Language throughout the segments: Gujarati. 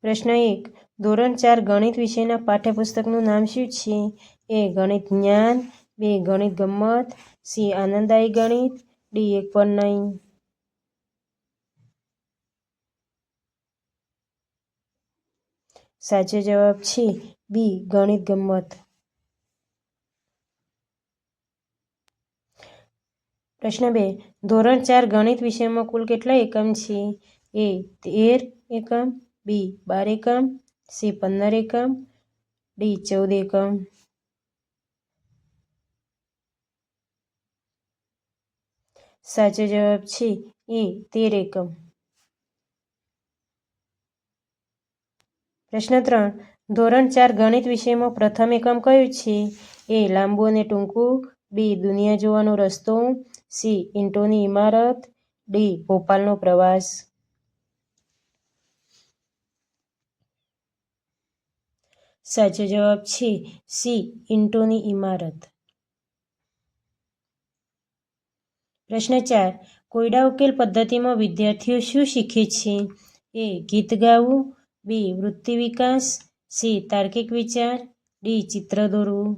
પ્રશ્ન 1. ધોરણ 4 ગણિત વિષયના પાઠ્યપુસ્તકનું નામ શું છે? એ. ગણિત જ્ઞાન. બે. ગણિત ગમ્મત. સી. આનંદદાયી ગણિત. ડી. એક પણ નહીં. સાચો જવાબ છે બી. ગણિત ગમ્મત. પ્રશ્ન 2. ધોરણ 4 ગણિત વિષયમાં કુલ કેટલા એકમ છે? એ. 13 એકમ. બી. 12 એકમ. સી. 15 એકમ. ડી. 14 એકમ. સાચો જવાબ છે એ. 13 એકમ. પ્રશ્ન 3. ધોરણ 4 ગણિત વિષયમાં પ્રથમ એકમ કયું છે? એ. લાંબુ અને ટૂંકું. બી. દુનિયા જોવાનો રસ્તો. સી. ઈંટોની ઇમારત. ડી. ભોપાલનો પ્રવાસ. સાચો જવાબ છે સી. ઈંટોની ઇમારત. પ્રશ્ન 4. કોયડા ઉકેલ પદ્ધતિમાં વિદ્યાર્થીઓ શું શીખે છે? એ. ગીત ગાવું. બી. વૃત્તિ વિકાસ. સી. તાર્કિક વિચાર. ડી. ચિત્ર દોરવું.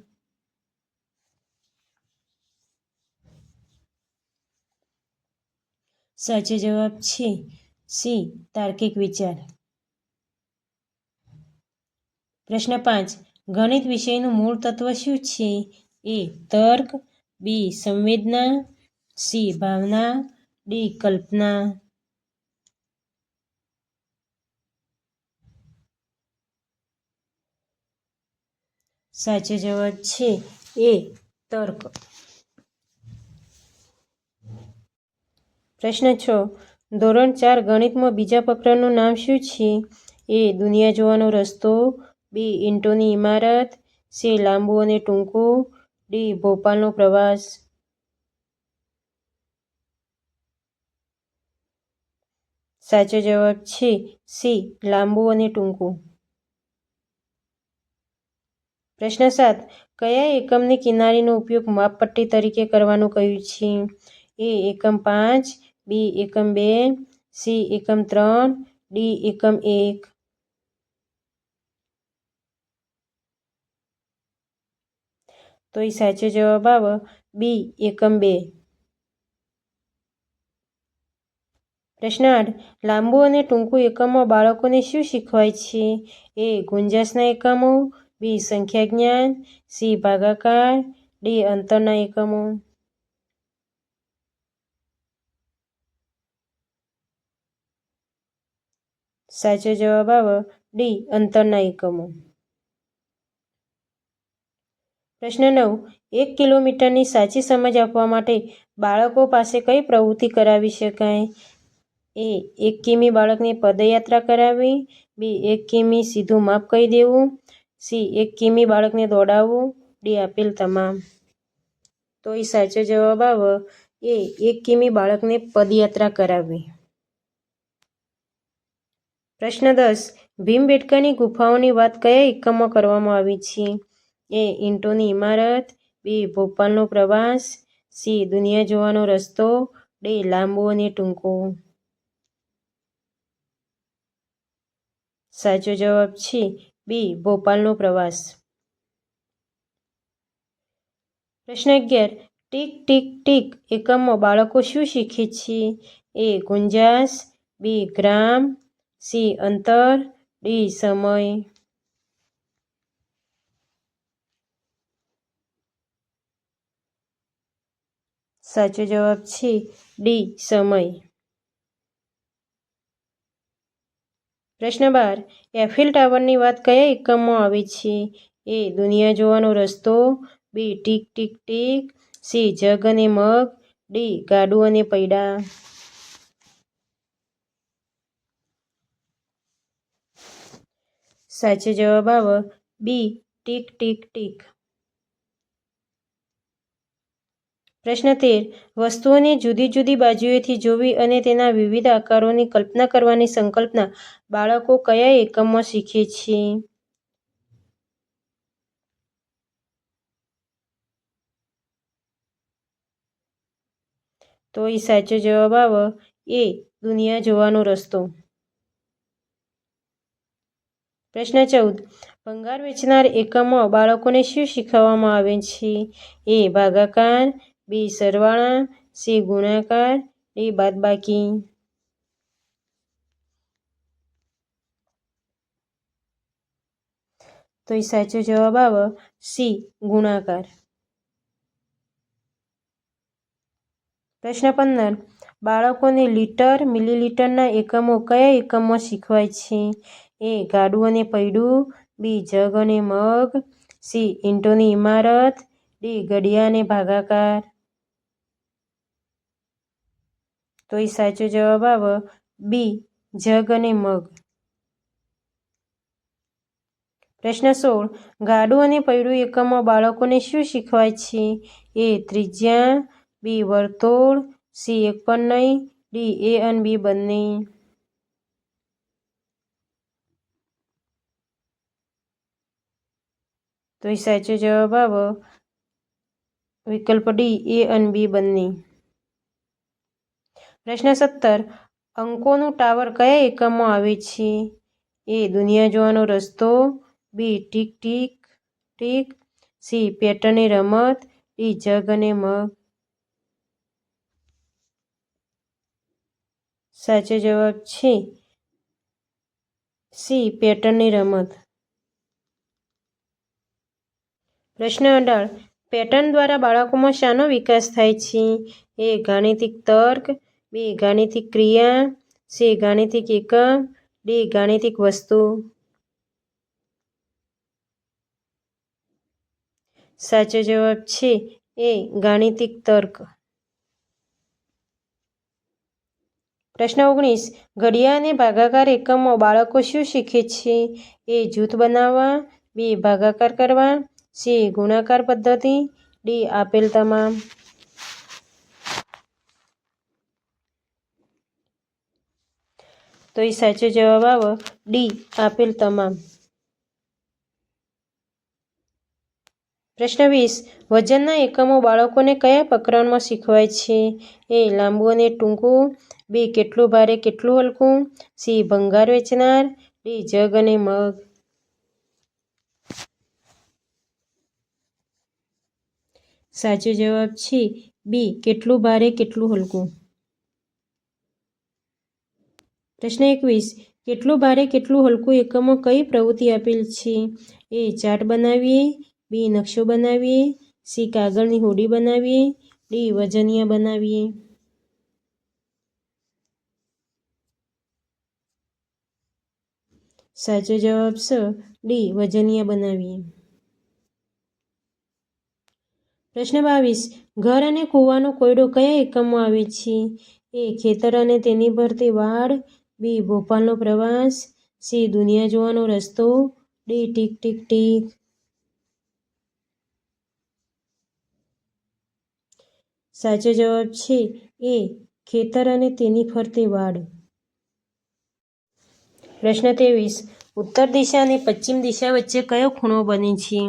સાચો જવાબ છે સી. તાર્કિક વિચાર. પ્રશ્ન 5. ગણિત વિષયનું મૂળ તત્વ શું છે? એ. તર્ક. બી. સંવેદના. સી. ભાવના. ડી. કલ્પના. સાચો જવાબ છે એ. તર્ક. પ્રશ્ન 6. ધોરણ 4 ગણિતમાં બીજા પ્રકરણનું નામ શું છે? એ. દુનિયા જોવાનો રસ્તો. બી. ઈંટોની ઇમારત. સી. લાંબુ અને ટૂંકું. ડી. ભોપાલનો પ્રવાસ. સાચો જવાબ છે સી. લાંબુ અને ટૂંકું. પ્રશ્ન 7. કયા એકમની કિનારીનો ઉપયોગ માપપટ્ટી તરીકે કરવાનું કહ્યું છે? એ. એકમ 5. બી. એકમ 2. સી. એકમ 3. ડી. એકમ 1. તો એ સાચો જવાબ આવે બી. એકમ 2. પ્રશ્ન 8. લાંબુ અને ટૂંકું એકમમાં બાળકોને શું શીખવાય છે? એ. ગુંજાશના એકમો. બી. સંખ્યા જ્ઞાન. સી. ભાગાકાર. ડી. અંતરના એકમો. સાચો જવાબ આવે ડી. અંતરના એકમો. પ્રશ્ન 9. 1 કિલોમીટરની સાચી સમજ આપવા માટે બાળકો પાસે કઈ પ્રવૃત્તિ કરાવી શકાય? એ. 1 કિમી બાળકને પદયાત્રા કરાવવી. બી. 1 કિમી સીધું માપ કહી દેવું. સી. 1 કિમી બાળકને દોડાવવું. ડી. આપેલ તમામ. તો એ સાચો જવાબ આવે એ. 1 કિમી બાળકને પદયાત્રા કરાવવી. પ્રશ્ન 10. ભીમબેટકાની ગુફાઓની વાત કયા એકમમાં કરવામાં આવી છે? એ. ઈંટોની ઇમારત. બી. ભોપાલનો પ્રવાસ. સી. દુનિયા જોવાનો રસ્તો. ડી. લાંબુ અને ટૂંકું. સાચો જવાબ છે બી. ભોપાલનો પ્રવાસ. પ્રશ્ન 11. ટીક ટીક ટીક એકમમાં બાળકો શું શીખે છે? એ. ગુંજાશ. બી. ગ્રામ. સી. અંતર. ડી. સમય. સાચો જવાબ છે ડી. સમય. પ્રશ્ન 12. એફિલ ટાવરની વાત કયા એકમમાં આવે છે? એ. દુનિયા જોવાનો રસ્તો. બી. ટીક ટીક ટીક. સી. જગ અને મગ. ડી. ગાડું અને પૈડા. સાચો જવાબ આવે બી. ટીક ટીક ટીક. પ્રશ્ન 13. વસ્તુઓને જુદી જુદી બાજુએથી જોવી અને તેના વિવિધ આકારોની કલ્પના કરવાની સંકલ્પના બાળકો કયા એકમમાં શીખે છે? તો એ સાચો જવાબ આવે એ. દુનિયા જોવાનો રસ્તો. પ્રશ્ન 14. ભંગાર વેચનાર એકમમાં બાળકોને શું શીખવવામાં આવે છે? એ. ભાગાકાર, બી. સરવાળા, સી. ગુણાકાર, ડી. બાદબાકી. તો એ સાચો જવાબ આવે સી. ગુણાકાર. પ્રશ્ન 15. બાળકોને લીટર, મિલીલીટરના એકમો કયા એકમમાં શીખવાય છે? એ. ગાડું અને પૈડું, બી. જગ અને મગ, સી. ઈંટોની ઇમારત, ડી. ઘડિયા અને ભાગાકાર. તો એ સાચો જવાબ આવે બી. જગ અને મગ. પ્રશ્ન 16. ગાડું અને પૈડું એકમમાં બાળકોને શું શીખવાય છે? એ. ત્રિજ્યા, બી. વર્તુળ, સી. એકપનઈ, ડી. એ અને બી બંને. તો એ સાચો જવાબ આવે વિકલ્પ ડી. એ અને બી બંને. પ્રશ્ન 17. અંકોનું ટાવર કયા એકમમાં આવે છે? એ. દુનિયા જોવાનો રસ્તો, બી. ટીક ટીક ટીક, સી. પેટર્નની રમત, ડી. જગ અને મગ. સાચો જવાબ છે સી. પેટર્નની રમત. પ્રશ્ન 18. પેટર્ન દ્વારા બાળકોમાં શાનો વિકાસ થાય છે? એ. ગાણિતિક તર્ક, બી. ગાણિતિક ક્રિયા, સી. ગાણિતિક એકમ, ડી. ગાણિતિક વસ્તુ. સાચો જવાબ છે એ. ગાણિતિક તર્ક. પ્રશ્ન 19. ઘડિયા અને ભાગાકાર એકમમાં બાળકો શું શીખે છે? એ. જૂથ બનાવવા, બી. ભાગાકાર કરવા, સી. ગુણાકાર પદ્ધતિ, ડી. આપેલ તમામ. તો એ સાચો જવાબ આવે ડી. આપેલ તમામ. પ્રશ્ન 20. વજનના એકમો બાળકોને કયા પ્રકરણમાં શીખવાય છે? એ. લાંબુ અને ટૂંકું, બી. કેટલું ભારે કેટલું હલકું, સી. ભંગાર વેચનાર, ડી. જગ અને મગ. સાચો જવાબ છે બી. કેટલું ભારે કેટલું હલકું. પ્રશ્ન 21. કેટલું ભારે કેટલું હલકું એકમમાં કઈ પ્રવૃત્તિ આપેલ છે? એ. ચાર્ટ બનાવીએ, બી. નકશો બનાવીએ, સી. કાગળની હોડી બનાવીએ, ડી. વજનિયા બનાવીએ. સાચો જવાબ છે ડી. વજનિયા બનાવીએ. પ્રશ્ન 22. ઘર અને કૂવાનો કોયડો કયા એકમમાં આવે છે? એ. ખેતર અને તેની ભરતી વાડ, બી. ભોપાલનો પ્રવાસ, સી. દુનિયા જોવાનો રસ્તો, ડી. ટીક ટીક ટીક. સાચો જવાબ છે એ. ખેતર અને તેની ફરતી વાડ. પ્રશ્ન 23. ઉત્તર દિશા અને પશ્ચિમ દિશા વચ્ચે કયો ખૂણો બને છે?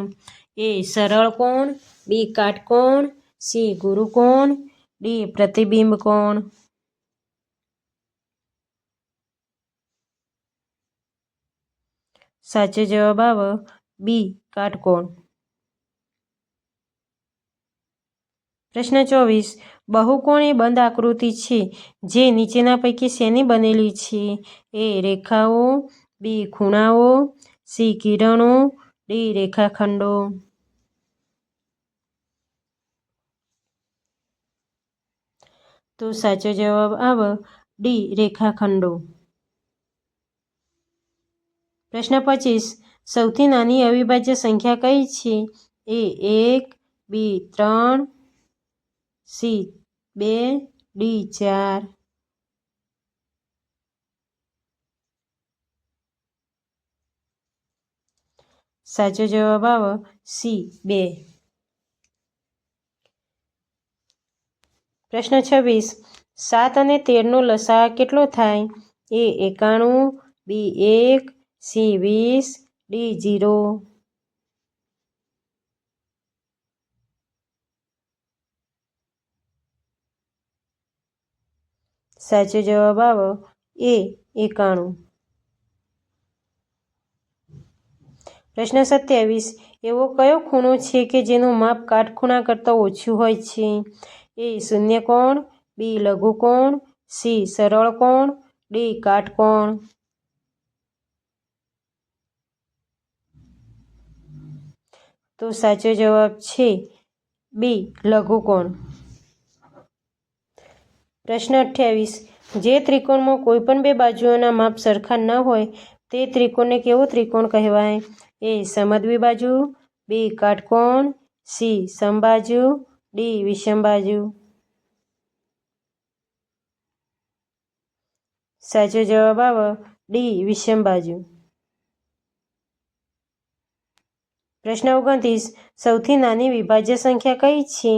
એ. સરળ કોણ, બી. કાટકોણ, સી. ગુરુકોણ, ડી. પ્રતિબિંબ કોણ. સાચો જવાબ આવે બી. કાટકોણ. પ્રશ્ન 24. બહુકોણ એ બંધ આકૃતિ છે જે નીચેના પૈકી શેની બનેલી છે? એ. રેખાઓ, બી. ખૂણાઓ, સી. કિરણો, ડી. રેખાખંડો. તો સાચો જવાબ આવે ડી. રેખાખંડો. પ્રશ્ન 25. સૌથી નાની અવિભાજ્ય સંખ્યા કઈ છે? એ. 1, બી. 3, સી. 2, ડી. 4. સાચો જવાબ આવે સી. 2. પ્રશ્ન 26. 7 અને 13નો લસા કેટલો થાય? એ. 91, બી. 1, સી. 20, ડી. 0. સાચો જવાબ આવે એ. 91. પ્રશ્ન 27. એવો કયો ખૂણો છે કે જેનું માપ કાટખૂણા કરતાં ઓછું હોય છે? એ. શૂન્યકોણ, બી. લઘુકોણ, સી. સરળ કોણ, ડી. કાટકોણ. તો સાચો જવાબ છે બી. લઘુકોણ. પ્રશ્ન 28. જે ત્રિકોણમાં કોઈપણ બે બાજુઓના માપ સરખા ન હોય તે ત્રિકોણને કેવો ત્રિકોણ કહેવાય? એ. સમદ્વિબાજુ, બી. કાટકોણ, સી. સમબાજુ, ડી. વિષમબાજુ. સાચો જવાબ આવે ડી. વિષમબાજુ. પ્રશ્ન 29. સૌથી નાની વિભાજ્ય સંખ્યા કઈ છે?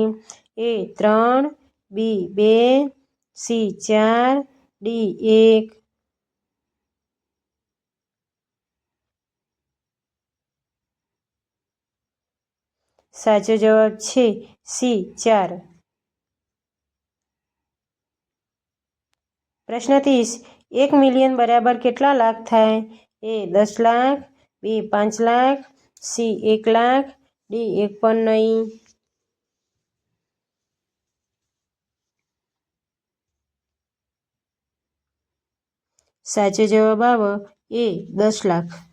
એ. 3, બી. 2, સી. 4, ડી. 1. સાચો જવાબ છે સી. 4. પ્રશ્ન 30. 1 મિલિયન બરાબર કેટલા લાખ થાય? એ. 10 લાખ, બી. 5 લાખ, સી. 1 લાખ, ડી. 1 પણ નહીં. સાચો જવાબ આવે એ. 10 લાખ.